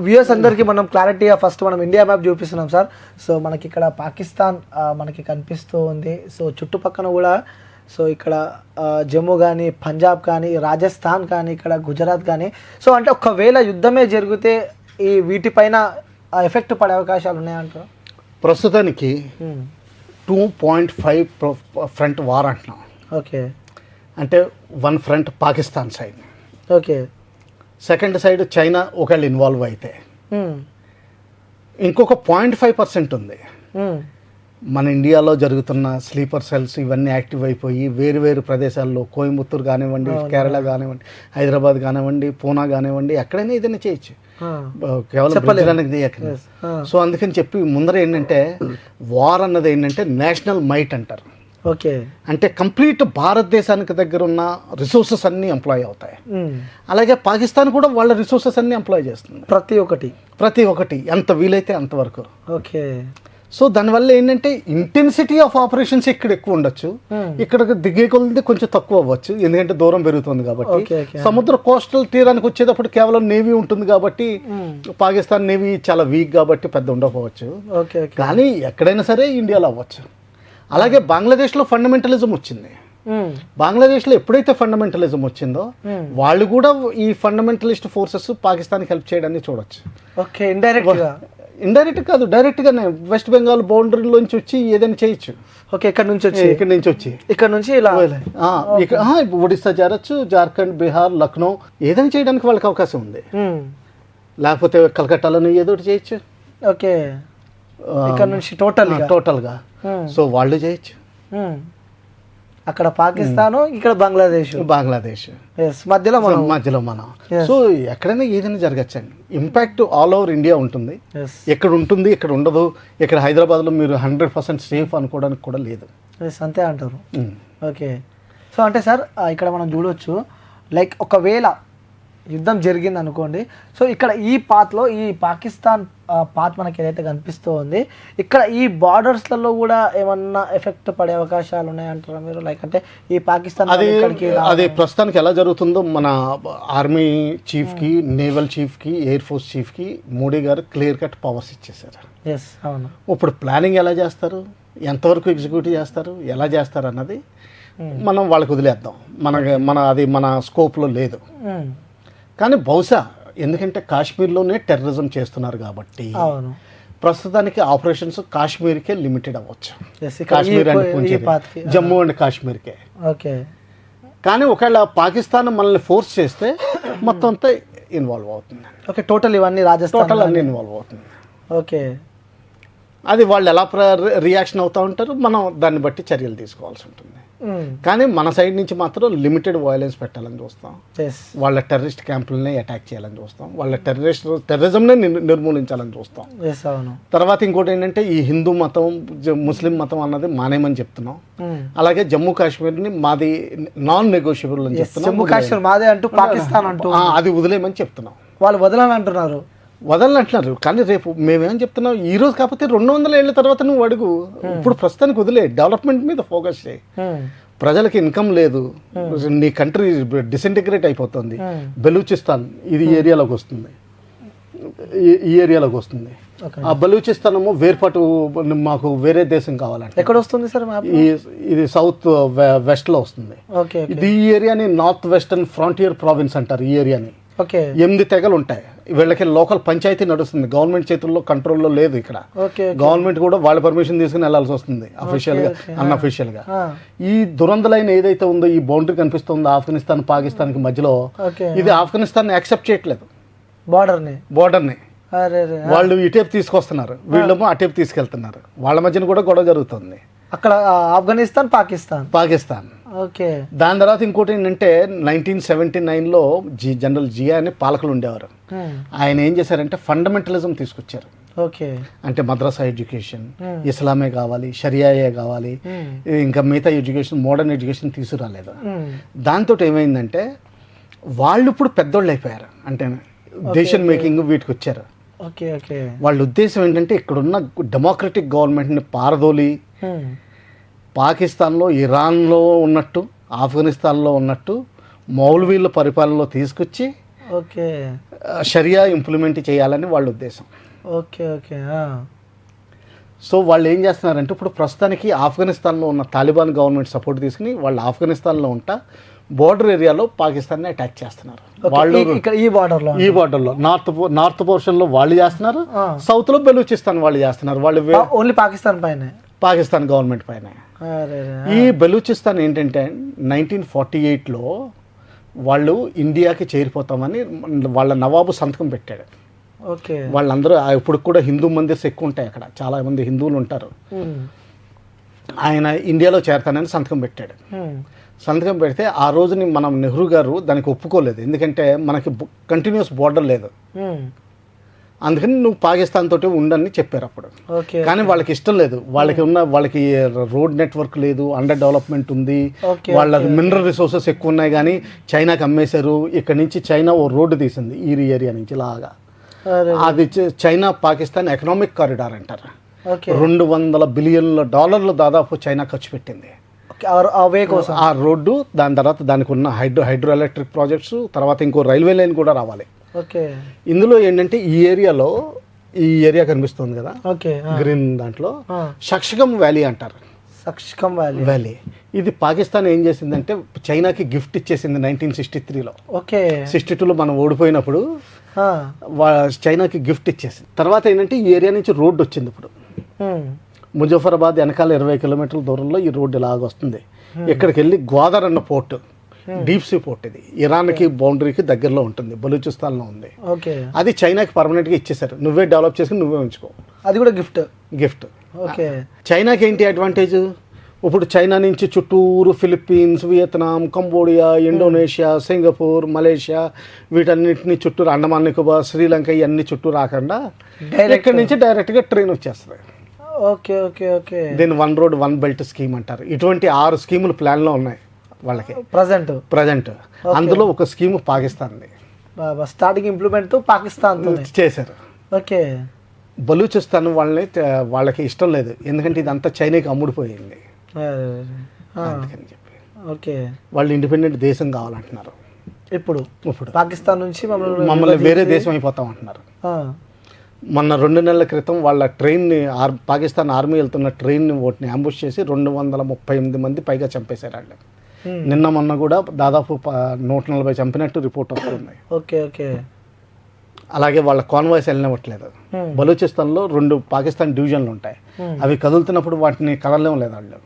Viewers అందరికీ మనం క్లారిటీగా ఫస్ట్ మనం ఇండియా మ్యాప్ చూపిస్తున్నాం సార్. సో మనకి ఇక్కడ పాకిస్తాన్ మనకి కనిపిస్తూ ఉంది. సో చుట్టుపక్కన కూడా సో ఇక్కడ జమ్మూ కానీ, పంజాబ్ కానీ, రాజస్థాన్ కానీ, ఇక్కడ గుజరాత్ కానీ. సో అంటే ఒకవేళ యుద్ధమే జరిగితే ఈ వీటిపైన ఎఫెక్ట్ పడే అవకాశాలు ఉన్నాయంటారు? ప్రస్తుతానికి 2.5 ఫ్రంట్ వార్ అంటున్నాం. ఓకే, అంటే 1 front Pakistan side, okay, second side China ఒకవేళ ఇన్వాల్వ్ అయితే ఇంకొక 0.5% ఉంది. మన ఇండియాలో జరుగుతున్న స్లీపర్ సెల్స్ ఇవన్నీ యాక్టివ్ అయిపోయి వేరు వేరు ప్రదేశాల్లో కోయంబత్తూరు కానివ్వండి, కేరళ కానివ్వండి, హైదరాబాద్ కానివ్వండి, పూనా కానివ్వండి, ఎక్కడైనా ఏదైనా చేయొచ్చు, కేవలం. సో అందుకని చెప్పి ముందర ఏంటంటే వార్ అన్నది ఏంటంటే నేషనల్ మైట్ అంటారు. ఓకే, అంటే కంప్లీట్ భారతదేశానికి దగ్గర ఉన్న రిసోర్సెస్ అన్నీ ఎంప్లాయ్ అవుతాయి. అలాగే పాకిస్తాన్ కూడా వాళ్ళ రిసోర్సెస్ అన్నీ ఎంప్లాయ్ చేస్తుంది, ప్రతి ఒక్కటి ఎంత వీలైతే అంతవరకు. ఓకే, సో దానివల్ల ఏంటంటే ఇంటెన్సిటీ ఆఫ్ ఆపరేషన్స్ ఇక్కడ ఎక్కువ ఉండొచ్చు, ఇక్కడ దిగే కొలది కొంచెం తక్కువ అవ్వచ్చు, ఎందుకంటే దూరం పెరుగుతుంది కాబట్టి. సముద్ర కోస్టల్ తీరానికి వచ్చేటప్పుడు కేవలం నేవీ ఉంటుంది కాబట్టి పాకిస్తాన్ నేవీ చాలా వీక్ కాబట్టి పెద్ద ఉండకపోవచ్చు, కానీ ఎక్కడైనా సరే ఇండియాలో అవ్వచ్చు. అలాగే బంగ్లాదేశ్లో ఫండమెంటలిజం వచ్చింది. బంగ్లాదేశ్లో ఎప్పుడైతే ఫండమెంటలిజం వచ్చిందో వాళ్ళు కూడా ఈ ఫండమెంటలిస్ట్ ఫోర్సెస్ పాకిస్తాన్కి హెల్ప్ చేయడాన్ని చూడొచ్చు. ఓకే, ఇండైరెక్ట్ కాదు, డైరెక్ట్గానే వెస్ట్ బెంగాల్ బౌండరీలోంచి వచ్చి ఏదైనా చేయొచ్చు. ఓకే, ఇక్కడ నుంచి వచ్చి ఇలా ఒడిస్సా చేరొచ్చు, జార్ఖండ్, బీహార్, లక్నో ఏదైనా చేయడానికి వాళ్ళకి అవకాశం ఉంది. లేకపోతే కలకట్టాలో ఏదో ఒకటి చేయొచ్చు. ఓకే, ఇక్కడ నుంచి టోటల్గా సో వాళ్ళు చేయొచ్చు. అక్కడ పాకిస్తాన్, ఇక్కడ బంగ్లాదేశ్ మధ్యలో మనం. సో ఎక్కడైనా ఏదైనా జరగచ్చండి. ఇంపాక్ట్ ఆల్ ఓవర్ ఇండియా ఉంటుంది. ఎక్కడ ఉంటుంది, ఇక్కడ ఉండదు. ఇక్కడ హైదరాబాద్లో మీరు 100% సేఫ్ అనుకోవడానికి కూడా లేదు. అంతే అంటారు. ఓకే, సో అంటే సార్ ఇక్కడ మనం చూడవచ్చు, లైక్ ఒకవేళ యుద్ధం జరిగింది అనుకోండి, సో ఇక్కడ ఈ పాత్లో ఈ పాకిస్తాన్ పాత్ మనకి ఏదైతే కనిపిస్తూ ఉంది, ఇక్కడ ఈ బార్డర్స్లలో కూడా ఏమన్నా ఎఫెక్ట్ పడే అవకాశాలు ఉన్నాయంటారా మీరు? లైక్ అంటే ఈ పాకిస్తాన్ అది ప్రస్తుతానికి ఎలా జరుగుతుందో మన ఆర్మీ చీఫ్కి, నేవల్ చీఫ్కి, ఎయిర్ ఫోర్స్ చీఫ్కి మోడీ గారు క్లియర్ కట్ పవర్స్ ఇచ్చేసారు. అవును. ఇప్పుడు ప్లానింగ్ ఎలా చేస్తారు, ఎంతవరకు ఎగ్జిక్యూట్ చేస్తారు, ఎలా చేస్తారు అన్నది మనం వాళ్ళకి వదిలేద్దాం. అది మన స్కోప్లో లేదు. కానీ బహుశా ఎందుకంటే కాశ్మీర్లోనే టెర్రరిజం చేస్తున్నారు కాబట్టి ప్రస్తుతానికి ఆపరేషన్స్ కాశ్మీర్కే లిమిటెడ్ అవ్వచ్చు. కాశ్మీర్ అండ్ జమ్మూ అండ్ కాశ్మీర్కే. ఓకే, కానీ ఒకవేళ పాకిస్తాన్ మనల్ని ఫోర్స్ చేస్తే మొత్తం అంతా ఇన్వాల్వ్ అవుతుంది. ఓకే, టోటల్ ఇవన్నీ రాజస్థాన్ అన్నీ ఇన్వాల్వ్ అవుతుంది. ఓకే, అది వాళ్ళు ఎలా రియాక్షన్ అవుతూ ఉంటారు, మనం దాన్ని బట్టి చర్యలు తీసుకోవాల్సి ఉంటుంది. కానీ మన సైడ్ నుంచి మాత్రం లిమిటెడ్ వయలెన్స్ పెట్టాలని చూస్తాం. వాళ్ళ టెర్రరిస్ట్ క్యాంపులనే అటాక్ చేయాలని చూస్తాం. వాళ్ళ టెర్రరిజంనే నిర్మూలించాలని చూస్తాం. తర్వాత ఇంకోటి ఏంటంటే ఈ హిందూ మతం, ముస్లిం మతం అన్నది మానేమని చెప్తున్నాం. అలాగే జమ్మూ కాశ్మీర్ని మాది నాన్ నెగోషియబుల్ అని చెప్తున్నాం. జమ్మూ కాశ్మీర్ మాదే అంటూ పాకిస్తాన్ అంటూ అది వదిలేయమని చెప్తున్నాం. వాళ్ళు వదలని అంటున్నారు. కానీ రేపు మేమేం చెప్తున్నాం, ఈ రోజు కాకపోతే 200 ఏళ్ల తర్వాత నువ్వు అడుగు. ఇప్పుడు ప్రస్తుతానికి వదిలే, డెవలప్మెంట్ మీద ఫోకస్ చేయి. ప్రజలకు ఇన్కమ్ లేదు, నీ కంట్రీ డిసింటిగ్రేట్ అయిపోతుంది. బెలూచిస్తాన్ ఇది ఏరియాలోకి వస్తుంది, ఈ ఏరియాలోకి వస్తుంది. ఆ బలూచిస్తానము వేర్పాటు, మాకు వేరే దేశం కావాలంటే ఎక్కడ వస్తుంది సార్? ఇది సౌత్ వెస్ట్ లో వస్తుంది. ఇది ఈ ఏరియాని నార్త్ వెస్టర్న్ ఫ్రాంటియర్ ప్రావిన్స్ అంటారు. ఈ ఏరియాని 8 తెగలు ఉంటాయి. వీళ్ళకి లోకల్ పంచాయతీ నడుస్తుంది, గవర్నమెంట్ చేతుల్లో కంట్రోల్లో లేదు. ఇక్కడ గవర్నమెంట్ కూడా వాళ్ళ పర్మిషన్ తీసుకుని వెళ్లాల్సి వస్తుంది, అఫీషియల్ గా అన్అఫీషియల్ గా. ఈ దురంత లైన్ ఏదైతే ఉందో, ఈ బౌండరీ కనిపిస్తుందో ఆఫ్ఘనిస్తాన్ పాకిస్తాన్ కి మధ్యలో, ఇది ఆఫ్ఘనిస్తాన్ యాక్సెప్ట్ చేయట్లేదు. బోర్డర్ ని వాళ్ళు ఇటేపు తీసుకొస్తున్నారు, వీళ్ళేమో అటేపు తీసుకెళ్తున్నారు. వాళ్ళ మధ్యన కూడా గొడవ జరుగుతుంది అక్కడ. ఆఫ్ఘనిస్తాన్ పాకిస్తాన్. ఓకే, దాని తర్వాత ఇంకోటి ఏంటంటే 1979లో జనరల్ జియా అని పాలకులు ఉండేవారు. ఆయన ఏం చేశారంటే ఫండమెంటలిజం తీసుకొచ్చారు. ఓకే, అంటే మద్రసా ఎడ్యుకేషన్, ఇస్లామే కావాలి, షరియాయే కావాలి, ఇంకా మిగతా ఎడ్యుకేషన్, మోడర్న్ ఎడ్యుకేషన్ తీసుకురాలేదు. దాంతో ఏమైందంటే వాళ్ళు ఇప్పుడు పెద్దోళ్ళు అయిపోయారు, అంటే డెసిషన్ మేకింగ్ వీటికి వచ్చారు. వాళ్ళ ఉద్దేశం ఏంటంటే ఇక్కడున్న డెమోక్రటిక్ గవర్నమెంట్ని పారదోలి పాకిస్తాన్లో, ఇరాన్లో ఉన్నట్టు, ఆఫ్ఘనిస్తాన్లో ఉన్నట్టు మౌల్వీల పరిపాలనలో తీసుకొచ్చి ఓకే. షరియా ఇంప్లిమెంట్ చేయాలని వాళ్ళ ఉద్దేశం. Okay okay. సో వాళ్ళు ఏం చేస్తున్నారంటే ఇప్పుడు ప్రస్తుతానికి ఆఫ్ఘనిస్తాన్లో ఉన్న తాలిబాన్ గవర్నమెంట్ సపోర్ట్ తీసుకుని వాళ్ళు ఆఫ్ఘనిస్తాన్లో ఉంటా బోర్డర్ ఏరియాలో పాకిస్తాన్ని అటాక్ చేస్తున్నారు. వాళ్ళు ఈ బార్డర్లో నార్త్ పోర్షన్లో వాళ్ళు చేస్తున్నారు, సౌత్లో బెలూచిస్తాన్ వాళ్ళు చేస్తున్నారు. వాళ్ళు ఓన్లీ పాకిస్తాన్ గవర్నమెంట్ పైన. ఈ బెలూచిస్తాన్ ఏంటంటే 1948లో వాళ్ళు ఇండియాకి చేరిపోతామని వాళ్ళ నవాబు సంతకం పెట్టాడు. ఓకే. వాళ్ళందరూ ఇప్పుడు కూడా హిందూ మందిర్స్ ఎక్కువ ఉంటాయి అక్కడ, చాలా మంది హిందువులు ఉంటారు. ఆయన ఇండియాలో చేరతానని సంతకం పెట్టాడు. సంతకం పెడితే ఆ రోజుని మనం నెహ్రూ గారు దానికి ఒప్పుకోలేదు, ఎందుకంటే మనకి కంటిన్యూస్ బోర్డర్ లేదు, అందుకని నువ్వు పాకిస్తాన్ తోటి ఉండని చెప్పారు అప్పుడు. కానీ వాళ్ళకి ఇష్టం లేదు, వాళ్ళకి రోడ్ నెట్వర్క్ లేదు, అండర్ డెవలప్మెంట్ ఉంది, వాళ్ళ మినరల్ రిసోర్సెస్ ఎక్కువ ఉన్నాయి, కానీ చైనాకి అమ్మేశారు. ఇక్కడ నుంచి చైనా ఓ రోడ్డు తీసింది ఈ ఏరియా నుంచి లాగా, అది చైనా పాకిస్తాన్ ఎకనామిక్ కారిడార్ అంటారు. $200 బిలియన్ దాదాపు చైనా ఖర్చు పెట్టింది ఆ రోడ్డు. దాని తర్వాత దానికి ఉన్న హైడ్రో ఎలక్ట్రిక్ ప్రాజెక్ట్స్, తర్వాత ఇంకో రైల్వే లైన్ కూడా రావాలి. ఇందులో ఏంటంటే ఈ ఏరియా కనిపిస్తుంది కదా గ్రీన్, దాంట్లో షక్షగం వ్యాలీ అంటారు. వ్యాలీ ఇది పాకిస్తాన్ ఏం చేసిందంటే చైనాకి గిఫ్ట్ ఇచ్చేసింది 1963లో. 62లో మనం ఓడిపోయినప్పుడు చైనాకి గిఫ్ట్ ఇచ్చేసింది. తర్వాత ఏంటంటే ఈ ఏరియా నుంచి రోడ్డు వచ్చింది. ఇప్పుడు ముజఫరాబాద్ వెనకాల 20 కిలోమీటర్ల దూరంలో ఈ రోడ్డు ఇలాగ వస్తుంది. ఇక్కడికి వెళ్ళి గ్వాదర్ అన్న పోర్ట్, డీప్ సీ పోర్ట్, ఇది ఇరాన్కి బౌండరీకి దగ్గరలో ఉంటుంది, బలూచిస్తాన్లో ఉంది. అది చైనాకి పర్మనెంట్గా ఇచ్చేసారు, నువ్వే డెవలప్ చేసుకుని నువ్వే ఉంచుకో. అది కూడా గిఫ్ట్. చైనాకి ఏంటి అడ్వాంటేజ్? ఇప్పుడు చైనా నుంచి చుట్టూరు Philippines, Vietnam, Cambodia, Indonesia, Singapore, Malaysia, వీటన్నిటిని చుట్టూరు, అండమాన్ నికోబార్, శ్రీలంక, ఇవన్నీ చుట్టూ రాకుండా ఇక్కడి నుంచి డైరెక్ట్గా ట్రైన్ వచ్చేస్తుంది. దీన్ని 1 రోడ్ 1 బెల్ట్ స్కీమ్ అంటారు. ఇటువంటి 6 స్కీములు ప్లాన్లో ఉన్నాయి వాళ్ళకి ప్రజెంట్. అందులో ఒక స్కీమ్ పాకిస్తాన్ది, స్టార్టింగ్ ఇంప్లిమెంట్ పాకిస్తాన్ చేశారు. బలూచిస్తాన్ వాళ్ళకి ఇష్టం లేదు, ఎందుకంటే ఇదంతా చైనాకి అమ్ముడిపోయింది అందుకని చెప్పి వాళ్ళు ఇండిపెండెంట్ దేశం కావాలంటున్నారు. ఇప్పుడు పాకిస్తాన్ నుంచి మమ్మల్ని వేరే దేశం అయిపోతాం అంటున్నారు. మొన్న 2 నెలల క్రితం వాళ్ళ ట్రైన్ని, పాకిస్తాన్ ఆర్మీ వెళ్తున్న ట్రైన్ని ఓటిని అంబుష్ చేసి 238 మంది పైగా చంపేశారు వాళ్ళు. నిన్న మొన్న కూడా దాదాపు 140 చంపినట్టు రిపోర్ట్ వస్తుంది. అలాగే వాళ్ళ కాన్వాయ్స్ వెళ్ళనివ్వట్లేదు. బలూచిస్తాన్లో 2 పాకిస్తాన్ డివిజన్లు ఉంటాయి, అవి కదులుతున్నప్పుడు వాటిని కదలలేం లేదు వాళ్ళు.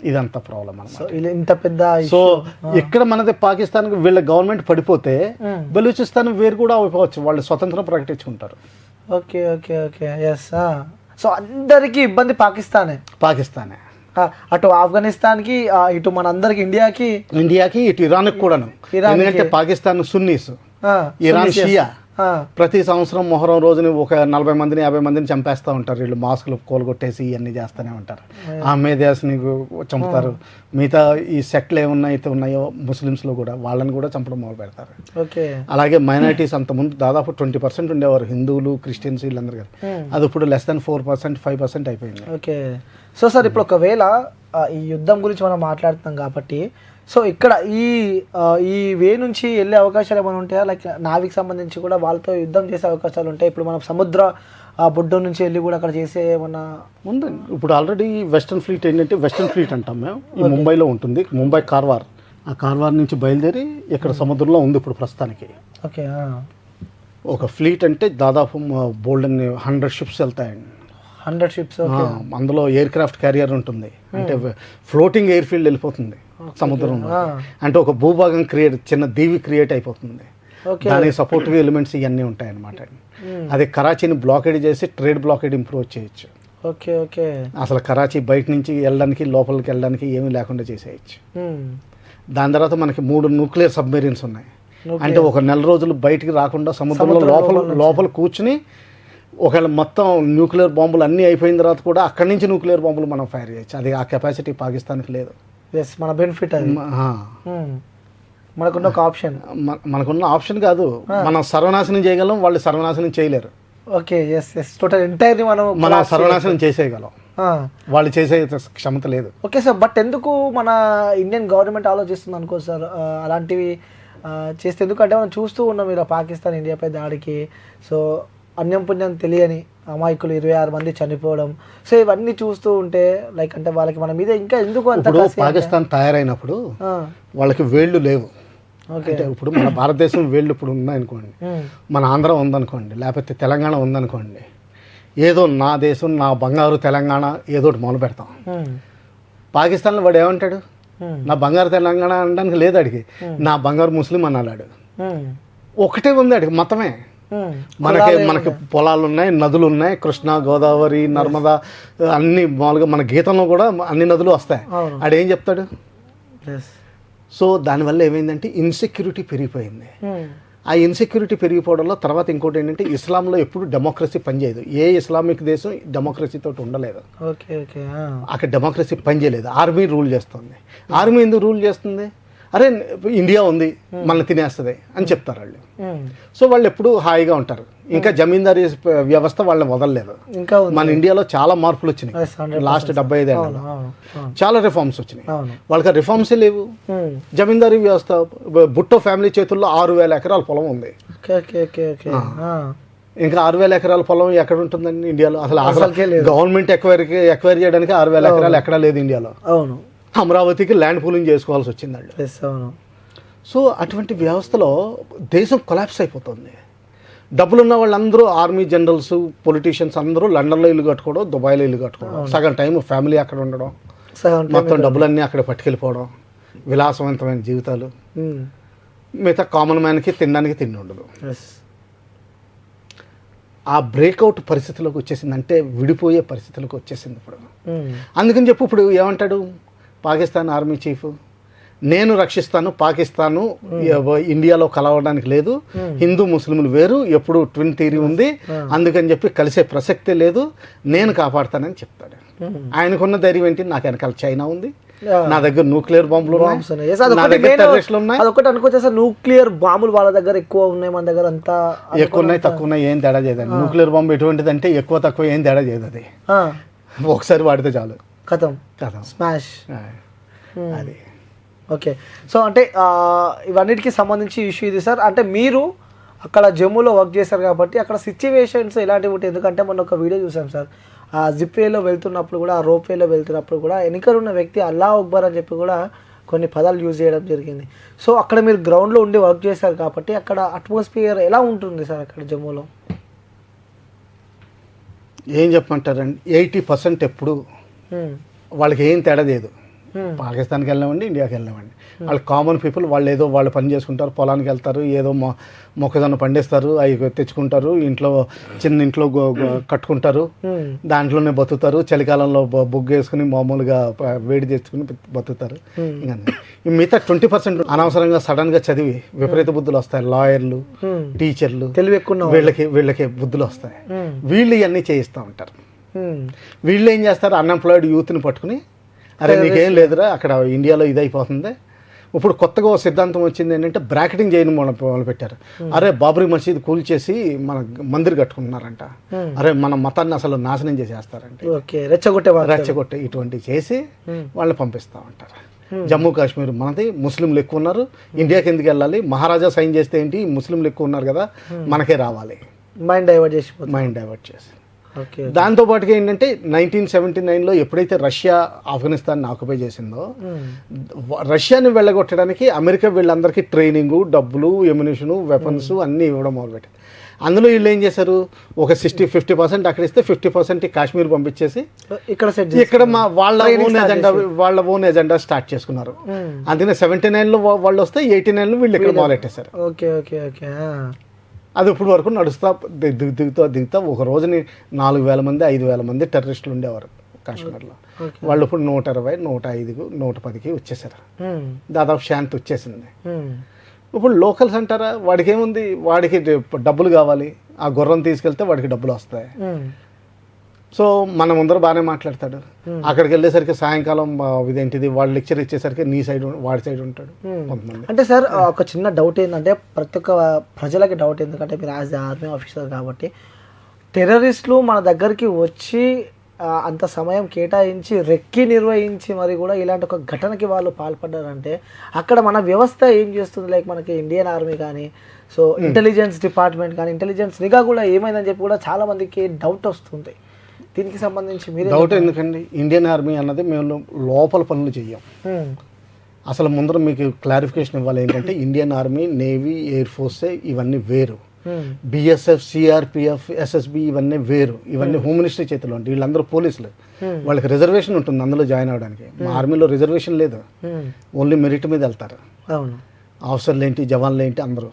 ఇదంతా ప్రాబ్లం అన్నమాట. సో ఇక్కడ మనది పాకిస్తాన్ వీళ్ళ గవర్నమెంట్ పడిపోతే బలూచిస్తాన్ వేరు కూడా అయిపోవచ్చు, వాళ్ళు స్వతంత్రం ప్రకటించుకుంటారు. సో అందరికి ఇబ్బంది పాకిస్తానే. అటు ఆఫ్ఘనిస్తాన్ కి, ఇటు మన అందరికి ఇండియాకి, ఇటు ఇరాన్ కూడాను. ఎందుకంటే పాకిస్తాన్ సున్నీస్, ఇరాన్ షియా. ప్రతి సంవత్సరం మొహరం రోజుని ఒక 40 మందిని 50 మందిని చంపేస్తూ ఉంటారు వీళ్ళు, మాస్కులు కోలుగొట్టేసి ఇవన్నీ చేస్తూనే ఉంటారు. అహ్మేదియాస్ని చంపుతారు. మిగతా ఈ సెక్ట్లు ఏమున్నాయితే ఉన్నాయో ముస్లిమ్స్లో కూడా వాళ్ళని కూడా చంపడం మొదలు పెడతారు. అలాగే మైనారిటీస్ అంతకుముందు దాదాపు 20% ఉండేవారు, హిందువులు, క్రిస్టియన్స్, వీళ్ళందరూ కదా. అది ఇప్పుడు లెస్ దాన్ 4%, 5% అయిపోయింది. సో సార్, ఇప్పుడు ఒకవేళ ఈ యుద్ధం గురించి మనం మాట్లాడుతున్నాం కాబట్టి, సో ఇక్కడ ఈ వే నుంచి వెళ్ళే అవకాశాలు ఏమైనా ఉంటాయా? లైక్ నావికి సంబంధించి కూడా వాళ్ళతో యుద్ధం చేసే అవకాశాలు ఉంటాయి. ఇప్పుడు మనం సముద్ర బొడ్డు నుంచి వెళ్ళి కూడా అక్కడ చేసే ఏమన్నా ఉందండి. ఇప్పుడు ఆల్రెడీ వెస్టర్న్ ఫ్లీట్ ఏంటంటే, వెస్టర్న్ ఫ్లీట్ అంటాం మేము, ఈ ముంబైలో ఉంటుంది. ముంబై కార్వార్, ఆ కార్వార్ నుంచి బయలుదేరి ఇక్కడ సముద్రంలో ఉంది ఇప్పుడు ప్రస్తుతానికి. ఒక ఫ్లీట్ అంటే దాదాపు బోల్డ్ 100 షిప్స్ వెళ్తాయండి. 100 షిప్స్. అందులో ఎయిర్ క్రాఫ్ట్ క్యారియర్ ఉంటుంది, అంటే ఫ్లోటింగ్ ఎయిర్ ఫీల్డ్ వెళ్ళిపోతుంది సముద్రంలో. అంటే ఒక భూభాగం చిన్న దీవి క్రియేట్ అయిపోతుంది, దానికి సపోర్టివ్ ఎలిమెంట్స్ ఇవన్నీ ఉంటాయి అన్నమాట. అది కరాచీని బ్లాకేడ్ చేసి ట్రేడ్ బ్లాకేడ్ ఇంప్రూవ్ చేయొచ్చు. అసలు కరాచీ బయట నుంచి వెళ్ళడానికి, లోపలికి వెళ్ళడానికి ఏమీ లేకుండా చేసేయచ్చు. దాని తర్వాత మనకి 3 న్యూక్లియర్ సబ్మెరీన్స్ ఉన్నాయి. అంటే ఒక 1 నెల రోజులు బయటికి రాకుండా సముద్రంలో లోపల కూర్చుని, ఒకవేళ మొత్తం న్యూక్లియర్ బాంబులు అన్నీ అయిపోయిన తర్వాత కూడా అక్కడి నుంచి న్యూక్లియర్ బాంబులు మనం ఫైర్ చేయొచ్చు. అది ఆ కెపాసిటీ పాకిస్తాన్కి లేదు. మన బెనిఫిట్ అది. మనకున్న ఒక ఆప్షన్. మనకున్న ఆప్షన్ కాదు, మనం సర్వనాశనం చేయగలం, వాళ్ళు సర్వనాశనం చేయలేరు. టోటల్ ఎంటైర్లీ మనం సర్వనాశనం చేసేయగలం, వాళ్ళు చేసే క్షమత లేదు. ఓకే సార్, బట్ ఎందుకు మన ఇండియన్ గవర్నమెంట్ ఆలోచిస్తుంది అనుకో సార్ అలాంటివి చేస్తే, ఎందుకంటే మనం చూస్తూ ఉన్నాం ఇలా పాకిస్తాన్ ఇండియాపై దాడికి, సో అన్యం పుణ్యం తెలియని అమాయకులు 26 మంది చనిపోవడం, సో ఇవన్నీ చూస్తూ ఉంటే లైక్ అంటే వాళ్ళకి మన మీద ఇంకా ఎందుకు అంత పాకిస్తాన్ తయారైనప్పుడు వాళ్ళకి వేళ్ళు లేవు. అంటే ఇప్పుడు మన భారతదేశం వేళ్ళు ఇప్పుడు ఉన్నాయనుకోండి, మన ఆంధ్ర ఉందనుకోండి, లేకపోతే తెలంగాణ ఉందనుకోండి, ఏదో నా దేశం నా బంగారు తెలంగాణ ఏదో ఒకటి మొదలు పెడతాం. పాకిస్తాన్లో వాడు ఏమంటాడు, నా బంగారు తెలంగాణ అనడానికి లేదు, అడిగి నా బంగారు ముస్లిం అన్నాడు. ఒకటే ఉంది అడిగి మతమే. మనకి పొలాలు ఉన్నాయి, నదులు ఉన్నాయి, కృష్ణ, గోదావరి, నర్మదా అన్ని మామూలుగా మన గీతంలో కూడా అన్ని నదులు వస్తాయి. ఆడేం చెప్తాడు? సో దానివల్ల ఏమైందంటే ఇన్సెక్యూరిటీ పెరిగిపోయింది. ఆ ఇన్సెక్యూరిటీ పెరిగిపోవడంలో తర్వాత ఇంకోటి ఏంటంటే ఇస్లాంలో ఎప్పుడు డెమోక్రసీ పనిచేయదు. ఏ ఇస్లామిక్ దేశం డెమోక్రసీతో ఉండలేదు. అక్కడ డెమోక్రసీ పనిచేయలేదు, ఆర్మీ రూల్ చేస్తుంది. ఆర్మీ ఎందుకు రూల్ చేస్తుంది? అరే ఇండియా ఉంది మనల్ని తినేస్తుంది అని చెప్తారు వాళ్ళు. సో వాళ్ళు ఎప్పుడు హాయిగా ఉంటారు. ఇంకా జమీందారీ వ్యవస్థ వాళ్ళని వదలలేదు. మన ఇండియాలో చాలా మార్పులు వచ్చినాయి లాస్ట్ 75 ఏళ్ళలో. చాలా రిఫార్మ్స్ వచ్చినాయి. వాళ్ళకి రిఫార్మ్సే లేవు. జమీందారీ వ్యవస్థ, భుట్టో ఫ్యామిలీ చేతుల్లో 6000 ఎకరాల పొలం ఉంది. ఇంకా 6000 ఎకరాల పొలం ఎక్కడ ఉంటుందండి ఇండియాలో? అసలు గవర్నమెంట్ ఎక్వైర్ చేయడానికి 6000 ఎకరాలు ఎక్కడా లేదు ఇండియాలో. అవును, అమరావతికి ల్యాండ్ పూలింగ్ చేసుకోవాల్సి వచ్చింది వాళ్ళు. సో అటువంటి వ్యవస్థలో దేశం కొలాప్స్ అయిపోతుంది. డబ్బులున్న వాళ్ళందరూ ఆర్మీ జనరల్స్, పొలిటీషియన్స్ అందరూ లండన్లో ఇల్లు కట్టుకోవడం, దుబాయ్లో ఇల్లు కట్టుకోవడం, సగం టైం ఫ్యామిలీ అక్కడ ఉండడం, మొత్తం డబ్బులన్నీ అక్కడ పట్టుకెళ్ళిపోవడం, విలాసవంతమైన జీవితాలు. మిగతా కామన్ మ్యాన్కి తినడానికి తిండి ఉండదు. ఆ బ్రేక్అవుట్ పరిస్థితిలోకి వచ్చేసింది, అంటే విడిపోయే పరిస్థితులకు వచ్చేసింది ఇప్పుడు. అందుకని చెప్పి ఇప్పుడు ఏమంటాడు పాకిస్తాన్ ఆర్మీ చీఫ్, నేను రక్షిస్తాను, పాకిస్తాను ఇండియాలో కలవడానికి లేదు, హిందూ ముస్లింలు వేరు, ఎప్పుడు ట్విన్ థియరీ ఉంది, అందుకని చెప్పి కలిసే ప్రసక్తే లేదు, నేను కాపాడుతానని చెప్తాడు. ఆయనకున్న ధైర్యం ఏంటి? నాకు వెనకాల చైనా ఉంది, నా దగ్గర న్యూక్లియర్ బాంబులు ఉన్నాయి, నా దగ్గర టెర్రరిస్టులు ఉన్నాయి. అదొకటి అనుకోవచ్చు సార్, న్యూక్లియర్ బాంబులు వాళ్ళ దగ్గర ఎక్కువ ఉన్నాయి, మన దగ్గర అంతా ఎక్కువ ఉన్నాయి, తక్కువ ఉన్నాయి, ఏం తేడా చేయదు. న్యూక్లియర్ బాంబు ఎటువంటిది అంటే ఎక్కువ తక్కువ ఏం తేడా చేయదు. అది ఒకసారి వాడితే చాలు, కథం స్మాష్. అది ఓకే. సో అంటే ఇవన్నిటికి సంబంధించి ఇష్యూ ఇది సార్. అంటే మీరు అక్కడ జమ్మూలో వర్క్ చేశారు కాబట్టి అక్కడ సిచ్యువేషన్స్ ఎలాంటివి ఉంటాయి? ఎందుకంటే మొన్న ఒక వీడియో చూసాం సార్, ఆ జిప్ వేలో వెళ్తున్నప్పుడు కూడా, ఆ రోప్ వేలో వెళ్తున్నప్పుడు కూడా వెనుకలున్న వ్యక్తి అల్లా అక్బర్ అని చెప్పి కూడా కొన్ని పదాలు యూజ్ చేయడం జరిగింది. సో అక్కడ మీరు గ్రౌండ్లో ఉండి వర్క్ చేశారు కాబట్టి అక్కడ అట్మాస్ఫియర్ ఎలా ఉంటుంది సార్ అక్కడ జమ్మూలో? ఏం చెప్పమంటారండి, 80% ఎప్పుడు వాళ్ళకి ఏం తేడా లేదు. పాకిస్తాన్కి వెళ్ళినామండి, ఇండియాకి వెళ్ళినామండి, వాళ్ళు కామన్ పీపుల్. వాళ్ళు ఏదో వాళ్ళు పని చేసుకుంటారు, పొలానికి వెళ్తారు, ఏదో మొక్కజొన్న పండిస్తారు, అవి తెచ్చుకుంటారు, ఇంట్లో చిన్న ఇంట్లో కట్టుకుంటారు, దాంట్లోనే బతుకుతారు. చలికాలంలో బొగ్గు వేసుకుని మామూలుగా వేడి తెచ్చుకుని బతుకుతారు. ఇంకా మిగతా 20% అనవసరంగా సడన్గా చదివి విపరీత బుద్ధులు వస్తాయి. లాయర్లు, టీచర్లు, తెలివి ఎక్కువ వీళ్ళకి బుద్ధులు వస్తాయి. వీళ్ళు ఇవన్నీ చేయిస్తూ ఉంటారు. వీళ్ళు ఏం చేస్తారు, అన్ఎంప్లాయిడ్ యూత్ని పట్టుకుని, అరే నీకేం లేదురా అక్కడ ఇండియాలో ఇదైపోతుంది. ఇప్పుడు కొత్తగా ఒక సిద్ధాంతం వచ్చింది ఏంటంటే బ్రాకెటింగ్ చేయడం మొదలు పెట్టారు. అరే బాబ్రీ మసీద్ కూల్చేసి మన మందిర్ కట్టుకుంటున్నారంట, అరే మన మతాన్ని అసలు నాశనం చేసేస్తారంటే, రెచ్చగొట్టే ఇటువంటి చేసి వాళ్ళని పంపిస్తూ ఉంటారు. జమ్మూ కాశ్మీర్ మనది, ముస్లింలు ఎక్కువ ఉన్నారు, ఇండియాకి ఎందుకు వెళ్ళాలి, మహారాజా సైన్ చేస్తే ఏంటి, ముస్లింలు ఎక్కువ ఉన్నారు కదా మనకే రావాలి, మైండ్ డైవర్ట్ చేసి. దాంతోపాటుగా ఏంటంటే 1979లో ఎప్పుడైతే రష్యా ఆఫ్ఘనిస్తాన్ని ఆక్యుపై చేసిందో, రష్యాని వెళ్ళగొట్టడానికి అమెరికా వీళ్ళందరికీ ట్రైనింగు, డబ్బులు, ఎమ్యునిషను, వెపన్స్ అన్నీ ఇవ్వడం మొదలుపెట్టింది. అందులో వీళ్ళు ఏం చేశారు, ఒక 50% అక్కడ ఇస్తే 50% కాశ్మీర్ పంపించేసి ఇక్కడ వాళ్ళ ఓన్ ఎజెండా స్టార్ట్ చేసుకున్నారు. అందుకనే 79లో వాళ్ళు వస్తే 89లో వీళ్ళు ఇక్కడ మొదలెట్టేశారు. అది ఇప్పుడు వరకు నడుస్తా దిగుతా ఒక రోజుని 4000 మంది 5000 మంది టెర్రరిస్టులు ఉండేవారు కాశ్మీర్లో. వాళ్ళు ఇప్పుడు 120, 105, 110కి వచ్చేసారు. దాదాపు శాంతి వచ్చేసింది. ఇప్పుడు లోకల్స్ అంటారా, వాడికి ఏముంది, వాడికి డబ్బులు కావాలి, ఆ గుర్రం తీసుకెళ్తే వాడికి డబ్బులు వస్తాయి. సో మన ముందర బాగానే మాట్లాడతాడు, అక్కడికి వెళ్ళేసరికి సాయంకాలం ఇదేంటిది వాళ్ళు లెక్చర్ ఇచ్చేసరికి నీ సైడ్ వాడి సైడ్ ఉంటాడు కొంతమంది. అంటే సార్ ఒక చిన్న డౌట్ ఏంటంటే, ప్రతి ఒక్క ప్రజలకి డౌట్, ఎందుకంటే మీరు యాజ్ ద ఆర్మీ ఆఫీసర్ కాబట్టి, టెర్రరిస్టులు మన దగ్గరికి వచ్చి అంత సమయం కేటాయించి రెక్కి నిర్వహించి మరి కూడా ఇలాంటి ఒక ఘటనకి వాళ్ళు పాల్పడ్డారంటే అక్కడ మన వ్యవస్థ ఏం చేస్తుంది, లైక్ మనకి ఇండియన్ ఆర్మీ కానీ సో ఇంటెలిజెన్స్ డిపార్ట్మెంట్ కానీ ఇంటెలిజెన్స్ నిఘా కూడా ఏమైందని చెప్పి కూడా చాలా మందికి డౌట్ వస్తుంది. దీనికి సంబంధించి మీరు డౌట్ ఎందుకండి? ఇండియన్ ఆర్మీ అన్నది మేము లోపల పనులు చెయ్యం. అసలు ముందర మీకు క్లారిఫికేషన్ ఇవ్వాలి ఏంటంటే Indian army, navy, air force ఇవన్నీ వేరు. బిఎస్ఎఫ్, సిఆర్పిఎఫ్, ఎస్ఎస్బి ఇవన్నీ వేరు. ఇవన్నీ హోమ్ మినిస్ట్రీ చేతిలో ఉంటాయి. వీళ్ళందరూ పోలీసులు, వాళ్ళకి రిజర్వేషన్ ఉంటుంది అందులో జాయిన్ అవ్వడానికి. మా ఆర్మీలో రిజర్వేషన్ లేదు, ఓన్లీ మెరిట్ మీద వెళ్తారు. ఆఫీసర్లు ఏంటి, జవాన్లు ఏంటి అందరూ.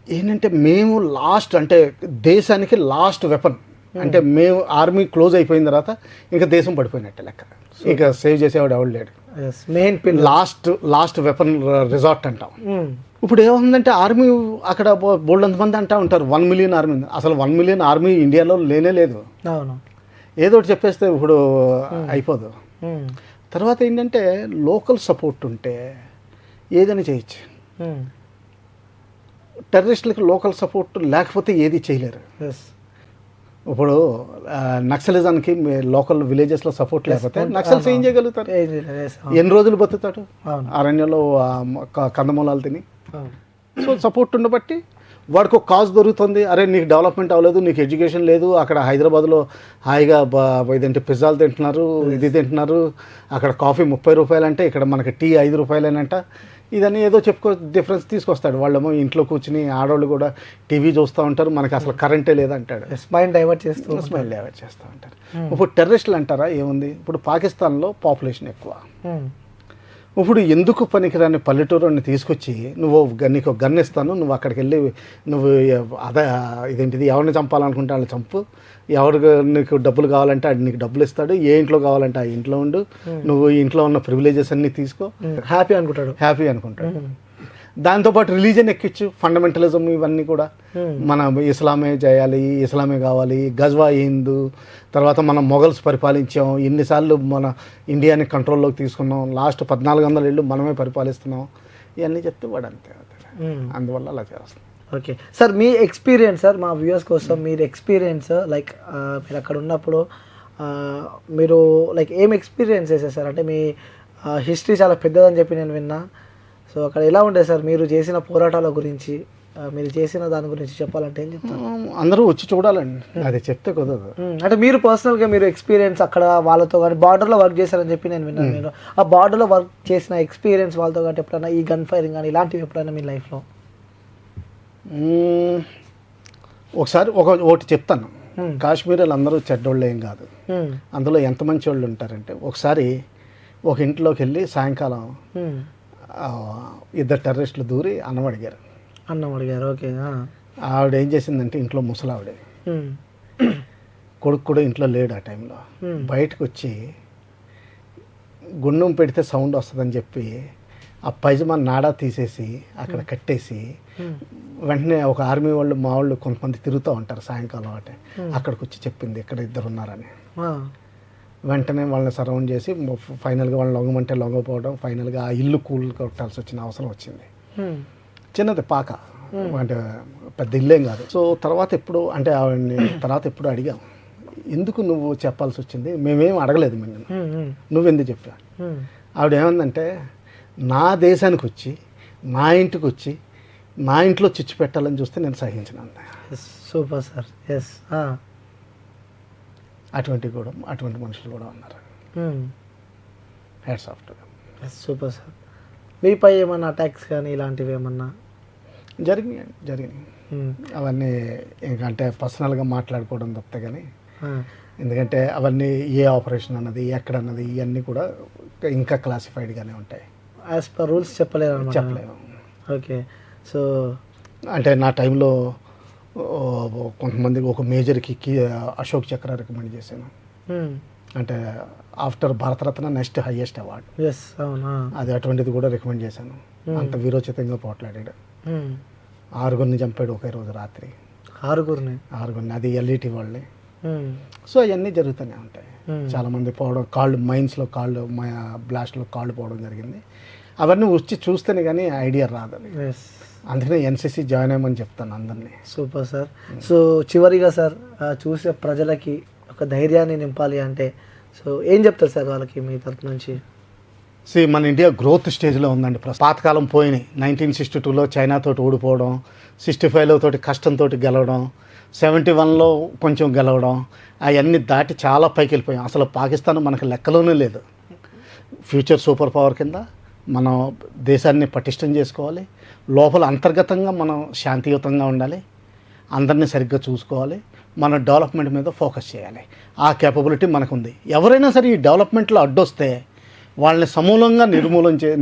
ఏంటంటే మేము లాస్ట్ అంటే దేశానికి లాస్ట్ వెపన్ అంటే మేము ఆర్మీ క్లోజ్ అయిపోయిన తర్వాత ఇంకా దేశం పడిపోయినట్టే లెక్క. ఇంకా సేవ్ చేసేవాడు ఎవడు లేడు. మెయిన్ లాస్ట్ వెపన్ రిసార్ట్ అంటాం. ఇప్పుడు ఏముందంటే ఆర్మీ అక్కడ బోల్డ్ మంది అంటా ఉంటారు 1 మిలియన్ ఆర్మీ. అసలు 1 మిలియన్ ఆర్మీ ఇండియాలో లేనే లేదు. ఏదో ఒకటి చెప్పేస్తే ఇప్పుడు అయిపోదు. తర్వాత ఏంటంటే లోకల్ సపోర్ట్ ఉంటే ఏదైనా చేయొచ్చు. టెర్రరిస్టులకి లోకల్ సపోర్ట్ లేకపోతే ఏది చేయలేరు. ఇప్పుడు నక్సలిజానికి లోకల్ విలేజెస్లో సపోర్ట్ లేకపోతే నక్సల్స్ ఏం చేయగలుగుతారు? ఎన్ని రోజులు బతుకుతాడు అరణ్యంలో కందమూలాలు తిని? సో సపోర్ట్ ఉండబట్టి వాడికి ఒక కాజ్ దొరుకుతుంది. అరే నీకు డెవలప్మెంట్ అవ్వలేదు, నీకు ఎడ్యుకేషన్ లేదు, అక్కడ హైదరాబాద్లో హాయిగా ఇదేంటి పిజ్జాలు తింటున్నారు, ఇది తింటున్నారు, అక్కడ కాఫీ 30 రూపాయలు అంటే ఇక్కడ మనకి టీ 5 రూపాయలేనంట. ఇదని ఏదో డిఫరెన్స్ తీసుకొస్తాడు. వాళ్ళేమో ఇంట్లో కూర్చుని ఆడవాళ్ళు కూడా టీవీ చూస్తూ ఉంటారు, మనకి అసలు కరెంటే లేదంటాడు. స్మైల్ డైవర్ట్ చేస్తూ ఉంటారు. ఇప్పుడు టెర్రరిస్టులు అంటారా ఏముంది? ఇప్పుడు పాకిస్తాన్లో పాపులేషన్ ఎక్కువ. ఇప్పుడు ఎందుకు పనికిరాని పల్లెటూరుని తీసుకొచ్చి నీకు గన్ ఇస్తాను, నువ్వు అక్కడికి వెళ్ళి నువ్వు ఇదేంటిది ఎవరిని చంపాలనుకుంటే వాళ్ళని చంపు, ఎవరికి నీకు డబ్బులు కావాలంటే అది నీకు డబ్బులు ఇస్తాడు, ఏ ఇంట్లో కావాలంటే ఆ ఇంట్లో ఉండు, నువ్వు ఇంట్లో ఉన్న ప్రివిలేజెస్ అన్నీ తీసుకో, హ్యాపీ అనుకుంటాడు. దాంతోపాటు రిలీజన్ ఎక్కించు, ఫండమెంటలిజం ఇవన్నీ కూడా మన ఇస్లామే చేయాలి, ఇస్లామే కావాలి, గజ్వా హిందూ, తర్వాత మనం మొఘల్స్ పరిపాలించాం, ఎన్నిసార్లు మన ఇండియాని కంట్రోల్లోకి తీసుకున్నాం, లాస్ట్ 1400 ఏళ్ళు మనమే పరిపాలిస్తున్నాం, ఇవన్నీ చెప్తే వాడు అంతే. అందువల్ల అలా చేస్తాం. ఓకే సార్, మీ ఎక్స్పీరియన్స్ సార్ మా వ్యూవర్స్ కోసం మీరు ఎక్స్పీరియన్స్ లైక్ మీరు అక్కడ ఉన్నప్పుడు మీరు లైక్ ఏం ఎక్స్పీరియన్స్ చేశారు సార్? అంటే మీ హిస్టరీ చాలా పెద్దదని చెప్పి నేను విన్నా. సో అక్కడ ఎలా ఉండేది సార్? మీరు చేసిన పోరాటాల గురించి, మీరు చేసిన దాని గురించి చెప్పాలంటే ఏం చెప్తారు? అందరూ వచ్చి చూడాలండి, అది చెప్తే కుదరదు. అంటే మీరు పర్సనల్గా మీరు ఎక్స్పీరియన్స్ అక్కడ వాళ్ళతో కానీ బార్డర్లో వర్క్ చేశారని చెప్పి నేను విన్నాను. మీరు ఆ బార్డర్లో వర్క్ చేసిన ఎక్స్పీరియన్స్ వాళ్ళతో కానీ ఎప్పుడైనా ఈ గన్ ఫైరింగ్ కానీ ఇలాంటివి ఎప్పుడైనా మీ లైఫ్లో? ఒకసారి ఒకటి చెప్తాను. కాశ్మీర్లు అందరూ చెడ్డోళ్ళు ఏం కాదు, అందులో ఎంత మంచి వాళ్ళు ఉంటారంటే, ఒకసారి ఒక ఇంట్లోకి వెళ్ళి సాయంకాలం 2 టెర్రరిస్టులు దూరి అన్నం అడిగారు. ఓకే. ఆవిడ ఏం చేసిందంటే, ఇంట్లో ముసలావిడే, కొడుకు కూడా ఇంట్లో లేడు ఆ టైంలో, బయటకు వచ్చి గుండం పెడితే సౌండ్ వస్తుందని చెప్పి ఆ పైజమా నాడా తీసేసి అక్కడ కట్టేసి, వెంటనే ఒక ఆర్మీ వాళ్ళు మా వాళ్ళు కొంతమంది తిరుగుతూ ఉంటారు సాయంకాలం అంటే, అక్కడికి వచ్చి చెప్పింది ఇక్కడ 2 ఉన్నారని. వెంటనే వాళ్ళని సరౌండ్ చేసి ఫైనల్గా వాళ్ళని లొంగమంటే లొంగపోవడం, ఫైనల్గా ఆ ఇల్లు కూల్ కొట్టాల్సి వచ్చిన అవసరం వచ్చింది. చిన్నది పాక, అంటే పెద్ద ఇల్లేం కాదు. సో తర్వాత ఎప్పుడు అడిగాం, ఎందుకు నువ్వు చెప్పాల్సి వచ్చింది? మేమేం అడగలేదు, నువ్వెందుకు చెప్పా? ఆవిడ ఏమందంటే, నా దేశానికి వచ్చి నా ఇంటికి వచ్చి నా ఇంట్లో చిచ్చు పెట్టాలని చూస్తే నేను సహించను. Super sir. ఎస్, అటువంటి మనుషులు కూడా ఉన్నారు. Hats off to them. Super sir. మీపై ఏమన్నా అటాక్స్ కానీ ఇలాంటివి ఏమన్నా జరిగినాయి? అవన్నీ ఇంకంటే పర్సనల్గా మాట్లాడుకోవడం తప్పితే కానీ, ఎందుకంటే అవన్నీ ఏ ఆపరేషన్ అన్నది ఎక్కడన్నది ఇవన్నీ కూడా ఇంకా క్లాసిఫైడ్గానే ఉంటాయి. యాజ్ పర్ రూల్స్ చెప్పలేము. ఓకే. సో అంటే నా టైంలో కొంతమంది ఒక మేజర్కి అశోక్ చక్ర రికమెండ్ చేశాను. అంటే after Bharat Ratna next highest award. అది అటువంటిది కూడా రికమెండ్ చేశాను. అంత వీరోచితంగా పోట్లాడాడు. 6 చంపాడు ఒకే రోజు రాత్రి. 6 అది ఎల్ఈటి వాళ్ళే. సో అవన్నీ జరుగుతూనే ఉంటాయి. చాలామంది పోవడం, మైన్స్లో బ్లాస్ట్లో కాళ్ళు పోవడం జరిగింది. అవన్నీ వచ్చి చూస్తేనే కానీ ఐడియా రాదు. అందుకనే ఎన్సీసీ జాయిన్ అయ్యమని చెప్తాను అందరినీ. Super sir. సో చివరిగా సార్ చూసే ప్రజలకి ఒక ధైర్యాన్ని నింపాలి అంటే సో ఏం చెప్తారు సార్ వాళ్ళకి మీ తరపు నుంచి? మన ఇండియా గ్రోత్ స్టేజ్లో ఉందండి. పాతకాలం పోయినాయి. 1962లో చైనాతోటి ఓడిపోవడం, 65లో తోటి కష్టంతో గెలవడం, 71లో కొంచెం గెలవడం, అవన్నీ దాటి చాలా పైకి వెళ్ళిపోయాం. అసలు పాకిస్తాన్ మనకు లెక్కలోనే లేదు. ఫ్యూచర్ సూపర్ పవర్ కింద మనం దేశాన్ని పటిష్టం చేసుకోవాలి. లోపల అంతర్గతంగా మనం శాంతియుతంగా ఉండాలి, అందరినీ సరిగ్గా చూసుకోవాలి, మన డెవలప్మెంట్ మీద ఫోకస్ చేయాలి. ఆ కేపబిలిటీ మనకుంది. ఎవరైనా సరే ఈ డెవలప్మెంట్లో అడ్డొస్తే వాళ్ళని సమూలంగా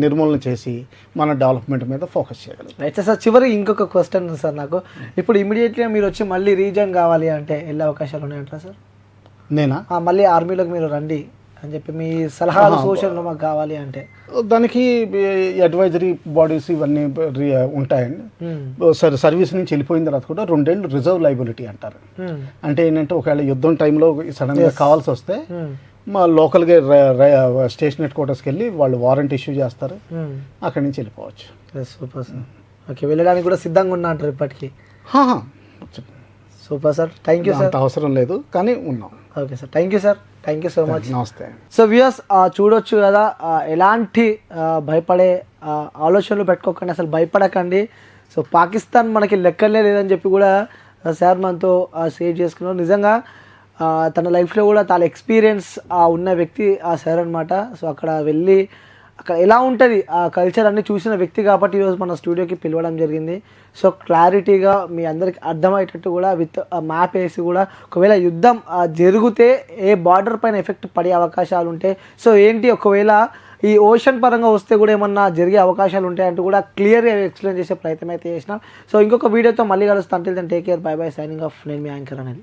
నిర్మూలన చేసి మన డెవలప్మెంట్ మీద ఫోకస్ చేయాలి. అయితే సార్ చివరి ఇంకొక క్వశ్చన్ సార్ నాకు, ఇప్పుడు ఇమీడియట్గా మీరు వచ్చి మళ్ళీ రీజన్ కావాలి అంటే వెళ్ళే అవకాశాలు ఉన్నాయంటారా సార్? నేనా మళ్ళీ ఆర్మీలోకి మీరు రండి అని చెప్పి మీ సలహాలు సూచనలు మాకు కావాలి అంటే? దానికి అడ్వైజరీ బాడీస్ ఇవన్నీ ఉంటాయండి. సర్వీస్ నుంచి వెళ్ళిపోయిన తర్వాత కూడా 2 ఏళ్ళు రిజర్వ్ లైబిలిటీ అంటారు. అంటే ఏంటంటే ఒకవేళ యుద్ధం టైంలో సడన్గా కావాల్సి వస్తే మా లోకల్గా స్టేషన్ హెడ్ క్వార్టర్స్కి వెళ్ళి వాళ్ళు వారెంట్ ఇష్యూ చేస్తారు, అక్కడి నుంచి వెళ్ళిపోవచ్చు. Super sir. ఓకే, వెళ్ళడానికి కూడా సిద్ధంగా ఉన్నా అంటారు ఇప్పటికీ? Super sir, thank you sir. అంత అవసరం లేదు కానీ ఉన్నాం. Okay sir, thank you sir, thank you so much. నమస్తే. సో వ్యూయర్స్ చూడొచ్చు కదా, ఎలాంటి భయపడే ఆలోచనలు పెట్టుకోకండి, అసలు భయపడకండి. సో పాకిస్తాన్ మనకి లెక్కలే లేదని చెప్పి కూడా సార్ మనతో షేర్ చేసుకున్నారు. నిజంగా తన లైఫ్లో కూడా చాలా ఎక్స్పీరియన్స్ ఉన్న వ్యక్తి సార్ అనమాట. సో అక్కడ వెళ్ళి అక్కడ ఎలా ఉంటుంది ఆ కల్చర్ అన్నీ చూసిన వ్యక్తి కాబట్టి ఈరోజు మన స్టూడియోకి పిలవడం జరిగింది. సో క్లారిటీగా మీ అందరికి అర్థమయ్యేటట్టు కూడా విత్ మ్యాప్ వేసి కూడా ఒకవేళ యుద్ధం జరిగితే ఏ బార్డర్ పైన ఎఫెక్ట్ పడే అవకాశాలు ఉంటాయి, సో ఏంటి ఒకవేళ ఈ ఓషన్ పరంగా వస్తే కూడా ఏమన్నా జరిగే అవకాశాలు ఉంటాయంటూ కూడా క్లియర్గా ఎక్స్ప్లెయిన్ చేసే ప్రయత్నం అయితే చేసిన. సో ఇంకొక వీడియోతో మళ్ళీ కలుస్తాను. అంటే take care, by by, signing off. నేను మీ యాంకర్ అనేది.